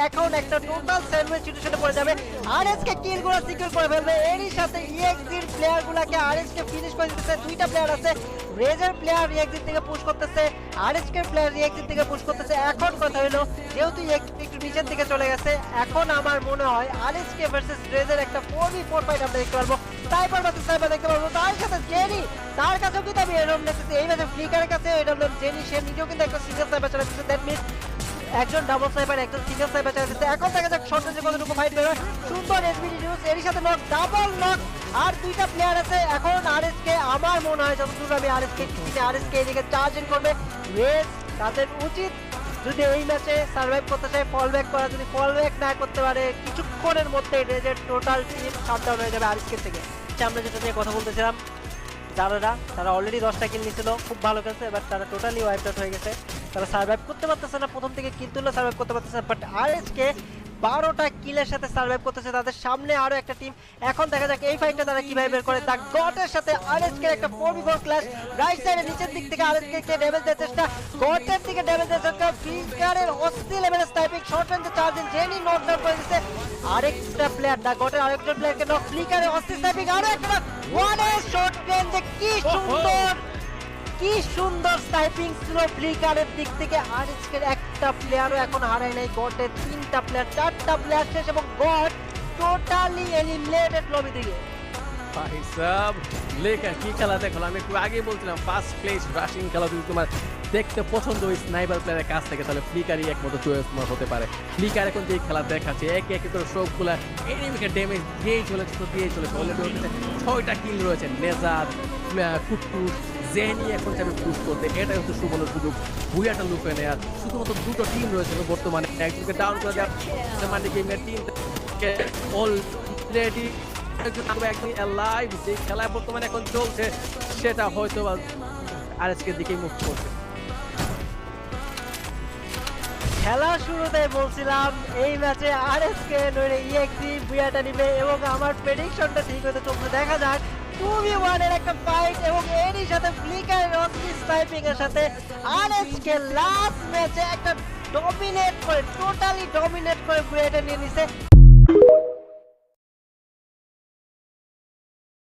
এখন একটা total sandwich সিচুয়েশনে পড়ে যাবে। আরএস কে কিলগুলো সিকিউর করে ফেলবে। এরই সাথে ইএক্সির প্লেয়ারগুলোকে আরএস কে ফিনিশ করে দিতেছে। দুইটা প্লেয়ার আছে, রেজার প্লেয়ার ইএক্সি থেকে পুশ করতেছে, আরএস কে প্লেয়ার ইএক্সি থেকে পুশ করতেছে। এখন কথা হলো যেহেতু ইএক্সি একটু নিচের দিকে চলে গেছে, এখন আমার মনে হয় আরএস কে ভার্সেস রেজার একটা 4v4 ফাইট আমরা দেখতে পারবো। স্নাইপার ভার্সেস স্নাইপার দেখতে পারবো। তার সাথে জেনি, তার কাছেও কিন্তু আমি এরকম দেখতেছি। এই ম্যাচে ফ্লিকারের কাছে এরকম জেনি, সে নিজেও কিন্তু একটা সিঙ্গেল স্নাইপার চালাচ্ছে। দ্যাট মিন্স একজন ডাবল স্নাইপার, একজন সিঙ্গেল স্নাইপার চালাচ্ছে। এখন দেখা যাক শর্ট রেঞ্জে কতটুকু ফাইট বের হয়। সুন্দর এসবিডি নিউজ, এর সাথে নক, ডাবল নক, আর দুইটা প্লেয়ার আছে। এখন আরএস কে, আমার মনে হয় যতদূর আমি আরএস কে চিনি, আরএস কে এদিকে চার্জ ইন করবে। রেজ তাদের উচিত যদি এই ম্যাচে সার্ভাইভ করতে চায় ফল ব্যাক করা, যদি ফল ব্যাক না করতে পারে কিছুক্ষণের মধ্যে রেজের টোটাল টিম শাটডাউন হয়ে যাবে আরএস কে থেকে। আমরা যেটা নিয়ে কথা বলতেছিলাম, তারা অলরেডি 10টা কিল নিয়েছিল, খুব ভালো খেলছে, এবার তারা টোটালি ওয়াইপ আউট হয়ে গেছে। তারা সার্ভাইভ করতে পারতেছে না, প্রথম থেকে কিল তুললে সার্ভাইভ করতে পারতেছে না, বাট আরএসকে 12টা কিলের সাথে সার্ভাইভ করতেছে। তাদের সামনে আরো একটা টিম। এখন দেখা যাক এই ফাইটটা তারা কিভাবে বের করে। দা গটের সাথে আরএসকে একটা 4v4 ক্লাশ। রাইট সাইডে নিচের দিক থেকে আরএসকে ড্যামেজ দেওয়ার চেষ্টা, গটের দিকে ড্যামেজ দেওয়ার চেষ্টা, ফিগারের অস্থির লেভেলের স্নাইপিং, শর্ট রেঞ্জে চার্জিং, জেনি নকডাউন করে দিচ্ছে আরেকটা প্লেয়ার। দা গটের আরেকজন প্লেয়ারকে নক, ফ্লিকারের অস্থির স্নাইপিং, আরো একটা ওয়ানে শর্ট রেঞ্জে। কি সুন্দর স্নাইপিং ছিল ফ্লিকারের দিক থেকে। আরএসকে একটা প্লেয়ারও এখন হারায় নাই। গটের 3টা প্লেয়ার, 4টা প্লেয়ার শেষ এবং গট টোটালি এলিমিনেটেড লবি থেকে। ভাই সাব লেখা কি খেলা দেখো, আমি একটু আগে বলছিলাম ফার্স্ট প্লেস রাশিং খেলা যদি তোমার দেখতে পছন্দ ওই স্নাইপার প্লেয়ারের কাছ থেকে, তাহলে ফ্লিকারই একমাত্র চয়েস তোমার হতে পারে। ফ্লিকার এখন যে খেলা দেখাচ্ছে একে একে করে সবগুলা এনিমিকে ড্যামেজ দিয়েই চলেছে অলরেডি হচ্ছে 6টা কিল রয়েছে। নেজার, কুটকুট, জেনি এখন যাবে পুশ করতে, এটা হচ্ছে সুবর্ণ সুযোগ বুয়াটা লুপে নেয়ার। শুধুমাত্র দুটো টিম রয়েছে বর্তমানে, একজনকে ডাউন করে দেওয়া মানে গেমের টিম অলরেডি একদম লাইভ যে খেলায় বর্তমানে এখন চলছে সেটা হয়তো আরএসকে দিকেই মুভ করছে। খেলা শুরুতে বলছিলাম এই ম্যাচে আরএসকে নইলে ইএক্সি বুয়াটা নিবে এবং আমার প্রেডিকশনটা ঠিক হতে চলছে। দেখা যাক 2v1 এর একটা ফাইট এবং এরই সাথে ফ্লিকারের অস্থির স্নাইপিং এর সাথে আরএসকে লাস্ট ম্যাচে একটা টোটালি ডমিনেট করে বুয়াটা নিয়ে নিছে।